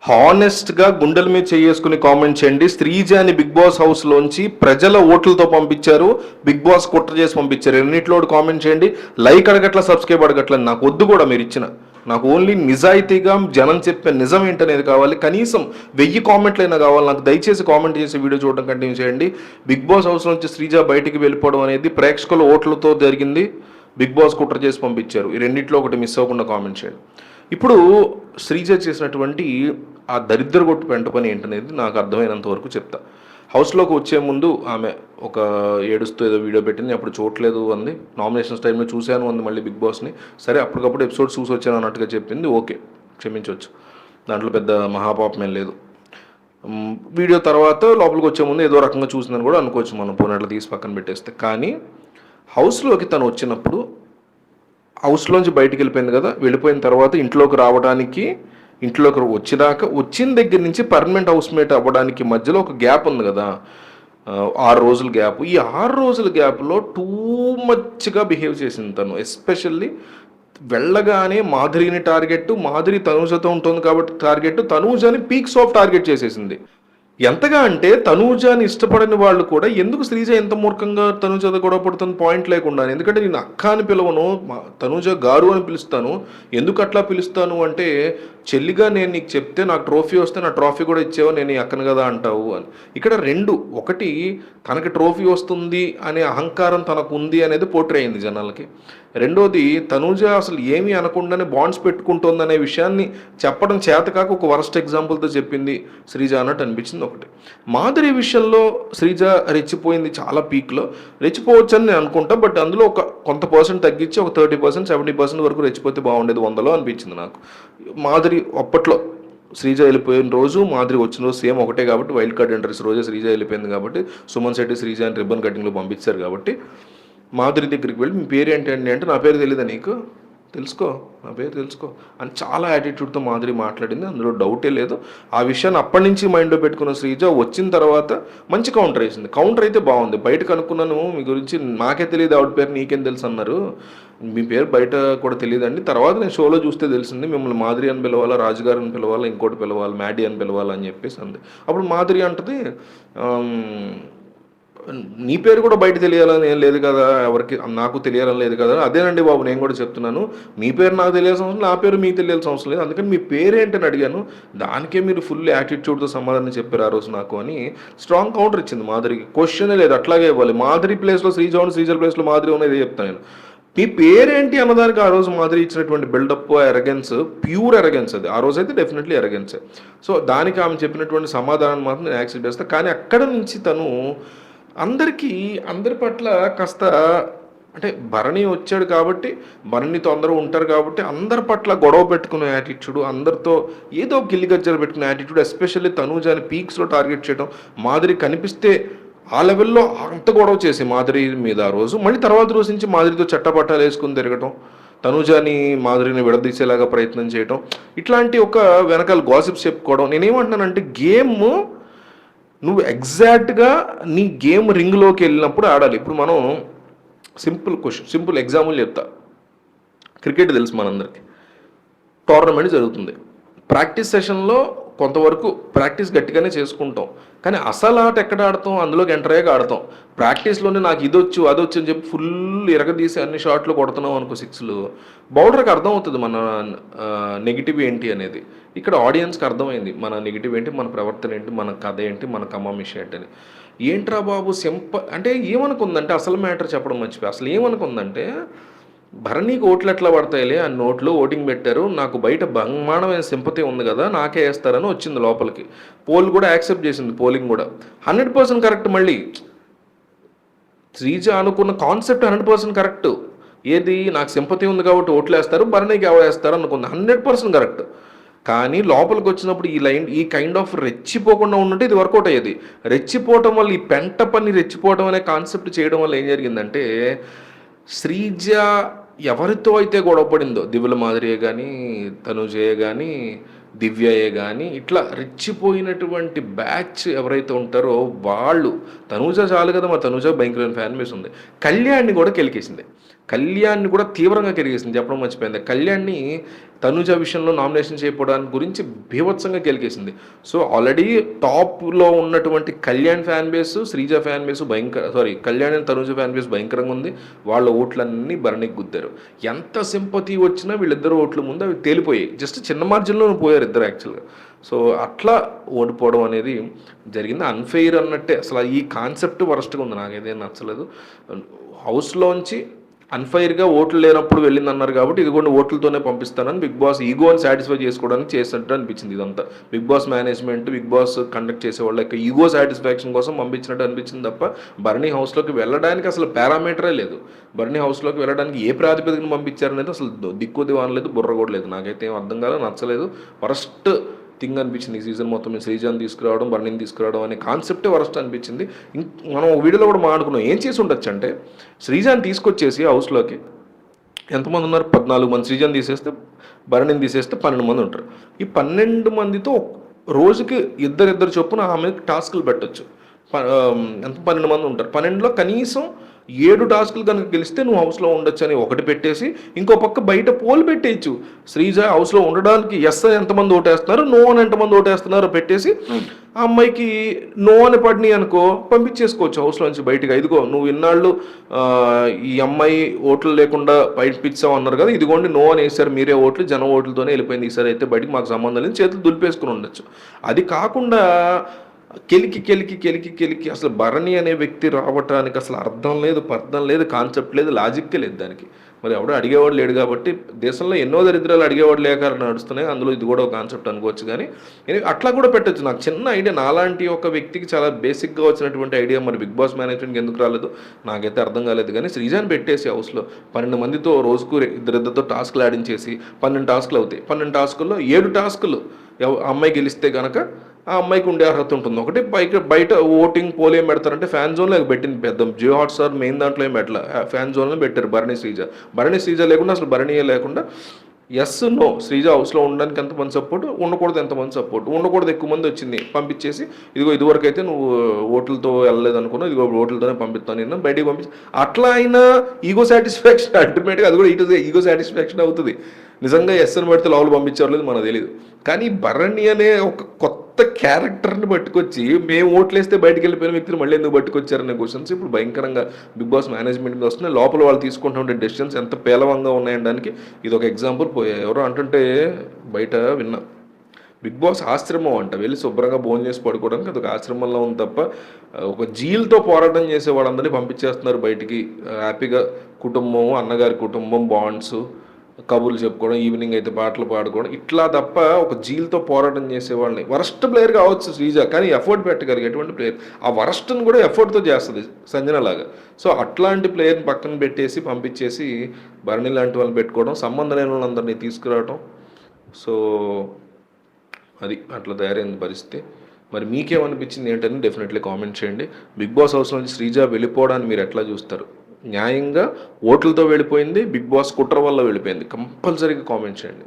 హానెస్ట్గా గుండెల మీద చేసుకుని కామెంట్ చేయండి. శ్రీజాని బిగ్ బాస్ హౌస్లోంచి ప్రజల ఓట్లతో పంపించారు, బిగ్ బాస్ కుట్ర చేసి పంపించారు. ఎన్నిట్లో కామెంట్ చేయండి. లైక్ అడగట్ల, సబ్స్క్రైబ్ అడగట్ల, నాకు వద్దు కూడా మీరు ఇచ్చిన. నాకు ఓన్లీ నిజాయితీగా జనం చెప్పే నిజం ఏంటనేది కావాలి. కనీసం 1000 కామెంట్లైనా కావాలి నాకు. దయచేసి కామెంట్ చేసి వీడియో చూడడం కంటిన్యూ చేయండి. బిగ్ బాస్ హౌస్ నుంచి శ్రీజ బయటికి వెళ్ళిపోవడం అనేది ప్రేక్షకుల ఓట్లతో జరిగింది. బిగ్ బాస్ కుట్ర చేసి పంపించారు. ఈ రెండిట్లో ఒకటి మిస్ అవ్వకుండా కామెంట్ చేయండి. ఇప్పుడు శ్రీజ చేసినటువంటి ఆ దరిద్ర కొట్టు పెంట పని ఏంటనేది నాకు అర్థమైనంత వరకు చెప్తా. హౌస్లోకి వచ్చే ముందు ఆమె ఒక ఏడుస్తూ ఏదో వీడియో పెట్టింది, అప్పుడు చూడలేదు అంది. నామినేషన్స్ టైంలో చూశాను అంది మళ్ళీ బిగ్ బాస్ని. సరే అప్పటికప్పుడు ఎపిసోడ్ చూసి వచ్చాను అన్నట్టుగా చెప్పింది, ఓకే క్షమించవచ్చు, దాంట్లో పెద్ద మహాపాపమేం లేదు. వీడియో తర్వాత లోపలికి వచ్చే ముందు ఏదో రకంగా చూసిందని కూడా అనుకోవచ్చు మనం, పోయినట్లు తీసి పక్కన పెట్టేస్తే. కానీ హౌస్లోకి తను వచ్చినప్పుడు హౌస్లోంచి బయటికి వెళ్ళిపోయింది కదా, వెళ్ళిపోయిన తర్వాత ఇంట్లోకి రావడానికి, ఇంట్లోకి వచ్చినాక వచ్చిన దగ్గర నుంచి పర్మనెంట్ హౌస్మేట్ అవ్వడానికి మధ్యలో ఒక గ్యాప్ ఉంది కదా, 6 రోజుల గ్యాప్. ఈ 6 రోజుల గ్యాప్లో టూ మచ్గా బిహేవ్ చేసింది తను. ఎస్పెషల్లీ వెళ్ళగానే మాధురిని టార్గెట్, మాధురి తనూజతో ఉంటుంది కాబట్టి టార్గెట్, తనూజని పీక్స్ ఆఫ్ టార్గెట్ చేసేసింది. ఎంతగా అంటే తనూజాని ఇష్టపడని వాళ్ళు కూడా ఎందుకు శ్రీజ ఎంత మూర్ఖంగా తనూజతో గొడవ పడుతున్న పాయింట్ లేకుండా. ఎందుకంటే నేను అక్క అని పిలవను, తనూజ గారు అని పిలుస్తాను. ఎందుకు అట్లా పిలుస్తాను అంటే, చెల్లిగా నేను నీకు చెప్తే నాకు ట్రోఫీ వస్తే నా ట్రోఫీ కూడా ఇచ్చేవో, నేను ఈ అక్కను కదా అంటావు అని. ఇక్కడ రెండు, ఒకటి తనకి ట్రోఫీ వస్తుంది అనే అహంకారం తనకు ఉంది అనేది పోట్రే అయింది జనాలకి. రెండోది తనూజ అసలు ఏమీ అనకుండానే బాండ్స్ పెట్టుకుంటుందనే విషయాన్ని చెప్పడం చేతకాక ఒక వరస్ట్ ఎగ్జాంపుల్తో చెప్పింది శ్రీజ అన్నట్టు అనిపించింది ఒకటి. మాధురి విషయంలో శ్రీజ రెచ్చిపోయింది చాలా పీక్లో. రెచ్చిపోవచ్చు అని నేను అనుకుంటా, బట్ అందులో ఒక కొంత పర్సెంట్ తగ్గించి ఒక 30%, 70% వరకు రెచ్చిపోతే బాగుండేది 100లో అనిపించింది నాకు. మాధురి అప్పట్లో శ్రీజ వెళ్ళిపోయిన రోజు మాధురి వచ్చిన రోజు సేమ్ ఒకటే కాబట్టి, వైల్డ్ కార్డ్ ఎంట్రీస్ రోజే శ్రీజ వెళ్ళిపోయింది కాబట్టి, సుమన్ శెట్టి శ్రీజ అని రిబ్బన్ కటింగ్లో పంపించారు కాబట్టి, మాధురి దగ్గరికి వెళ్ళి మీ పేరు ఏంటండి అంటే, నా పేరు తెలీదా నీకు, తెలుసుకో నా పేరు తెలుసుకో అని చాలా యాటిట్యూడ్తో మాధురి మాట్లాడింది, అందులో డౌటే లేదు. ఆ విషయాన్ని అప్పటి నుంచి మైండ్లో పెట్టుకున్న శ్రీజ వచ్చిన తర్వాత మంచి కౌంటర్ వేసింది. కౌంటర్ అయితే బాగుంది. బయటకు అనుకున్నాను మీ గురించి, నాకే తెలియదు ఆవిడ పేరు, నీకేం తెలుసు అన్నారు. మీ పేరు బయట కూడా తెలియదండి, తర్వాత నేను షోలో చూస్తే తెలిసింది మిమ్మల్ని మాధురి అని పిలవాలా, రాజుగారు అని పిలవాలా, ఇంకోటి పిలవాలి, మ్యాడీ అని పిలవాలా అని చెప్పేసి అంది. అప్పుడు మాధురి అంటది, నీ పేరు కూడా బయట తెలియాలని ఏం లేదు కదా, ఎవరికి నాకు తెలియాలని లేదు కదా. అదేనండి బాబు నేను కూడా చెప్తున్నాను, మీ పేరు నాకు తెలియాల్సిన అవసరం, నా పేరు మీకు తెలియాల్సిన అవసరం లేదు, అందుకని మీ పేరేంటని అడిగాను, దానికే మీరు ఫుల్ యాటిట్యూడ్తో సమాధానం చెప్పారు ఆ రోజు నాకు అని స్ట్రాంగ్ కౌంటర్ ఇచ్చింది మాధురికి. క్వశ్చనే లేదు, అట్లాగే ఇవ్వాలి. మాధురి ప్లేస్లో శ్రీజ ఉంది, శ్రీజ ప్లేస్లో మాధురి ఉన్నది చెప్తాను నేను. మీ పేరేంటి అన్నదానికి ఆ రోజు మాధురి ఇచ్చినటువంటి బిల్డప్, ఎరగెన్స్, ప్యూర్ ఎరగెన్స్ అది. ఆ రోజు అయితే డెఫినెట్లీ ఎరగెన్సే. సో దానికి ఆమె చెప్పినటువంటి సమాధానం మాత్రం నేను యాక్సెప్ట్ చేస్తాను. కానీ అక్కడ నుంచి తను అందరి పట్ల కాస్త, అంటే భరణి వచ్చాడు కాబట్టి, భరణితో అందరూ ఉంటారు కాబట్టి అందరి పట్ల గొడవ పెట్టుకునే యాటిట్యూడ్, అందరితో ఏదో గిల్లిగజ్జలు పెట్టుకునే యాటిట్యూడ్, ఎస్పెషల్లీ తనూజాని పీక్స్లో టార్గెట్ చేయడం, మాధురి కనిపిస్తే ఆ లెవెల్లో అంత గొడవ చేసి మాధురి మీద ఆ రోజు, మళ్ళీ తర్వాత రోజు నుంచి మాధురితో చట్టపట్టాలు వేసుకుని తిరగటం, తనూజాని మాధురిని విడదీసేలాగా ప్రయత్నం చేయటం, ఇట్లాంటి ఒక వెనకాల గాసిప్స్ చెప్పుకోవడం. నేనేమంటున్నానంటే, గేమ్ నువ్వు ఎగ్జాక్ట్గా నీ గేమ్ రింగ్లోకి వెళ్ళినప్పుడు ఆడాలి. ఇప్పుడు మనం సింపుల్ ఎగ్జాంపుల్ చెప్తా. క్రికెట్ తెలుసు మనందరికీ, టోర్నమెంట్ జరుగుతుంది. ప్రాక్టీస్ సెషన్లో కొంతవరకు ప్రాక్టీస్ గట్టిగానే చేసుకుంటాం, కానీ అసలు ఆట ఎక్కడ ఆడతాం, అందులోకి ఎంటర్ అయ్యాక ఆడతాం. ప్రాక్టీస్లోనే నాకు ఇది వచ్చు అది వచ్చు అని చెప్పి ఫుల్ ఇరగదీసి అన్ని షాట్లు కొడుతున్నాం అనుకో, 6లు, బౌలర్కి అర్థం అవుతుంది మన నెగిటివ్ ఏంటి అనేది. ఇక్కడ ఆడియన్స్కి అర్థమైంది మన నెగిటివ్ ఏంటి, మన ప్రవర్తన ఏంటి, మన కథ ఏంటి, మన కమామిష ఏంటని. ఏంట్రా బాబు అంటే ఏమనుకుందంటే, అసలు మ్యాటర్ చెప్పడం మర్చిపోయి, అసలు ఏమనుకుందంటే, భరణికి ఓట్లు ఎట్లా పడతాయిలే అని నోట్లో ఓటింగ్ పెట్టారు, నాకు బయట బ్రహ్మాండమైన సింపతి ఉంది కదా, నాకే వేస్తారని వచ్చింది లోపలికి. పోల్ కూడా యాక్సెప్ట్ చేసింది, పోలింగ్ కూడా 100% కరెక్ట్. మళ్ళీ శ్రీజ అనుకున్న కాన్సెప్ట్ 100% కరెక్ట్. ఏది, నాకు సింపతి ఉంది కాబట్టి ఓట్లు వేస్తారు, భరణికి ఎవరు వేస్తారు అనుకుంది, 100% కరెక్ట్. కానీ లోపలికి వచ్చినప్పుడు ఈ కైండ్ ఆఫ్ రెచ్చిపోకుండా ఉన్నట్టు ఇది వర్కౌట్ అయ్యేది. రెచ్చిపోవటం వల్ల, ఈ పెంట పని రెచ్చిపోవటం అనే కాన్సెప్ట్ చేయడం వల్ల ఏం జరిగిందంటే, శ్రీజ ఎవరితో అయితే గొడవపడిందో, దివ్యుల మాధురియే కానీ, తనుజయే కానీ, దివ్యయే కానీ, ఇట్లా రెచ్చిపోయినటువంటి బ్యాచ్ ఎవరైతే ఉంటారో వాళ్ళు, తనూజ చాలు కదా, మా తనూజ భయంకరమైన ఫ్యాన్ బేస్ ఉంది, కళ్యాణ్ని కూడా కెలికేసింది. కళ్యాణ్ని కూడా తీవ్రంగా కెలిగేసింది. చెప్పడం మర్చిపోయింది. కళ్యాణ్ని తనుజ విషయంలో నామినేషన్ చేయకపోవడానికి గురించి బీభత్సంగా కెలికేసింది. సో ఆల్రెడీ టాప్లో ఉన్నటువంటి Kalyan fan base, Sreeja fan base Kalyan and Tanuja fan base భయంకరంగా ఉంది. వాళ్ళ ఓట్లన్నీ భరణికి గుద్దారు. ఎంత సింపతి వచ్చినా వీళ్ళిద్దరు ఓట్ల ముందు అవి తేలిపోయాయి. జస్ట్ చిన్న మార్జిన్లో పోయారు ఇద్దరు యాక్చువల్గా. సో అట్లా ఓడిపోవడం అనేది జరిగింది. అన్ఫెయిర్ అన్నట్టే. అసలు ఈ కాన్సెప్ట్ వరస్ట్గా ఉంది, నాకైతే నచ్చలేదు. హౌస్లోంచి అన్ఫైర్గా ఓట్లు లేనప్పుడు వెళ్ళింది అన్నారు కాబట్టి ఇది కూడా ఓట్లతోనే పంపిస్తానని బిగ్ బాస్ ఈగోని సాటిస్ఫై చేసుకోవడానికి చేసినట్టు అనిపించింది. ఇదంతా big boss management, big boss conduct చేసే వాళ్ళ యొక్క ఈగో సాటిస్ఫాక్షన్ కోసం పంపించినట్టు అనిపించింది తప్ప భరణి హౌస్లోకి వెళ్ళడానికి అసలు పారామీటరే లేదు. భరణి హౌస్లోకి వెళ్ళడానికి ఏ ప్రాతిపదికన పంపించారనేది అసలు దిక్కు దివాన్ లేదు, బుర్ర కూడా లేదు. నాకైతే ఏం అర్థం కాలేదు, నచ్చలేదు. ఫస్ట్ థింగ్ అనిపించింది ఈ సీజన్ మొత్తం. శ్రీజాని తీసుకురావడం, భరణిని తీసుకురావడం అనే కాన్సెప్టే వరస్ట్ అనిపించింది. మనం వీడియోలో కూడా మాట్లాడుకున్నాం ఏం చేసి ఉండొచ్చు అంటే, శ్రీజాని తీసుకొచ్చేసి హౌస్లోకి ఎంతమంది ఉన్నారు, 14 మంది. శ్రీజాని తీసేస్తే, భరణిని తీసేస్తే 12 మంది ఉంటారు. ఈ 12 మందితో రోజుకి ఇద్దరిద్దరు చొప్పున ఆమెకి టాస్కులు పెట్టచ్చు. ఎంత 12 మంది ఉంటారు. 12లో కనీసం 7 టాస్కులు కనుక గెలిస్తే నువ్వు హౌస్లో ఉండొచ్చు అని ఒకటి పెట్టేసి, ఇంకో పక్క బయట పోల్ పెట్టేయచ్చు. శ్రీజ హౌస్లో ఉండడానికి ఎస్ అని ఎంతమంది ఓటేస్తున్నారు, నో అని ఎంతమంది ఓటేస్తున్నారో పెట్టేసి ఆ అమ్మాయికి నో అని పడినాయి అనుకో పంపించేసుకోవచ్చు హౌస్లోంచి బయటకు. ఇదిగో నువ్వు ఇన్నాళ్ళు ఈ అమ్మాయి ఓట్లు లేకుండా పంపించావు అన్నారు కదా, ఇదిగోండి నో అని వేసారు మీరే ఓట్లు, జనం ఓట్లతోనే వెళ్ళిపోయింది ఈసారి అయితే బయటికి మాకు సంబంధం లేదు, చేతులు దులిపేసుకుని ఉండొచ్చు. అది కాకుండా కెలికి అసలు భరణి అనే వ్యక్తి రావటానికి అసలు అర్థం లేదు, పర్థం లేదు, కాన్సెప్ట్ లేదు, లాజిక్కే లేదు దానికి. మరి ఎవడో అడిగేవాడు లేడు కాబట్టి, దేశంలో ఎన్నో దరిద్రాలు అడిగేవాడు లేక నడుస్తున్నాయి, అందులో ఇది కూడా ఒక కాన్సెప్ట్ అనుకోవచ్చు. కానీ అట్లా కూడా పెట్టచ్చు. నాకు చిన్న ఐడియా, నాలాంటి ఒక వ్యక్తికి చాలా బేసిక్గా వచ్చినటువంటి ఐడియా మరి బిగ్ బాస్ మేనేజ్మెంట్కి ఎందుకు రాలేదు నాకైతే అర్థం కాలేదు. కానీ శ్రీజాని పెట్టేసి హౌస్లో 12 మందితో రోజుకు ఇద్దరిద్దరితో టాస్క్లు ఆడించేసి 12 టాస్కులు అవుతాయి. 12 టాస్కుల్లో 7 టాస్కులు అమ్మాయి గెలిస్తే కనుక ఆ అమ్మాయికి ఉండే అర్హత ఉంటుంది. ఒకటి బయట ఓటింగ్ పోల్ ఏం పెడతారంటే ఫ్యాన్ జోన్లో పెట్టింది పెద్ద జియో హాట్స్టార్ మెయిన్ దాంట్లో ఏం పెట్టలే, ఫ్యాన్ జోన్లో పెట్టారు భరణి శ్రీజ లేకుండా, అసలు భరణియే లేకుండా ఎస్ నో శ్రీజ హౌస్లో ఉండడానికి ఎంతమంది సపోర్ట్, ఉండకూడదు ఎంతమంది సపోర్ట్, ఉండకూడదు ఎక్కువ మంది వచ్చింది పంపించేసి, ఇదిగో ఇదివరకు అయితే నువ్వు ఓట్లతో వెళ్ళలేదు అనుకున్నావు, ఇదిగో ఓట్లతోనే పంపిస్తాను నేను బయటికి పంపించి, అట్లా అయినా ఈగో సాటిస్ఫాక్షన్ అల్టిమేట్గా అది కూడా ఈగో సాటిస్ఫాక్షన్ అవుతుంది. నిజంగా ఎస్ అని పెడితే లోపల పంపించారు లేదు మనకు తెలియదు. కానీ భరణి అనే ఒక కొత్త క్యారెక్టర్ని పట్టుకొచ్చి మేము ఓట్లేస్తే బయటకు వెళ్ళిపోయిన వ్యక్తిని మళ్ళీ ఎందుకు పట్టుకొచ్చారనే క్వశ్చన్స్ ఇప్పుడు భయంకరంగా బిగ్ బాస్ మేనేజ్మెంట్ మీద వస్తున్నాయి. లోపల వాళ్ళు తీసుకుంటూ ఉండే డెసిషన్స్ ఎంత పేలవంగా ఉన్నాయనడానికి ఇది ఒక ఎగ్జాంపుల్. ఎవరో అంటుంటే బయట విన్నా, బిగ్ బాస్ ఆశ్రమం అంట, వెళ్ళి శుభ్రంగా భోజనం చేసి పడుకోవడానికి అదొక ఆశ్రమంలో ఉంది తప్ప ఒక జీల్తో పోరాటం చేసే వాళ్ళందరినీ పంపించేస్తున్నారు బయటికి. హ్యాపీగా కుటుంబం, అన్నగారి కుటుంబం, బాండ్స్, కబుర్లు చెప్పుకోవడం, ఈవినింగ్ అయితే పాటలు పాడుకోవడం, ఇట్లా తప్ప ఒక జీల్తో పోరాటం చేసేవాళ్ళని. వరస్ట్ ప్లేయర్ కావచ్చు శ్రీజ, కానీ ఎఫర్ట్ పెట్టగలిగేటువంటి ప్లేయర్. ఆ వరస్ట్ని కూడా ఎఫర్ట్తో చేస్తుంది సంజన లాగా. సో అట్లాంటి ప్లేయర్ని పక్కన పెట్టేసి పంపించేసి భరణి లాంటి వాళ్ళని పెట్టుకోవడం, సంబంధం లేని వాళ్ళందరినీ తీసుకురావడం. సో అది అట్లా తయారైంది పరిస్థితి. మరి మీకేమనిపించింది ఏంటని డెఫినెట్లీ కామెంట్ చేయండి. బిగ్ బాస్ హౌస్ నుంచి శ్రీజ వెళ్ళిపోవడాన్ని మీరు ఎట్లా చూస్తారు? న్యాయంగా ఓట్లతో వెళ్ళిపోయింది, బిగ్ బాస్ కుట్ర వల్ల వెళ్ళిపోయింది? కంపల్సరీగా కామెంట్ చేయండి.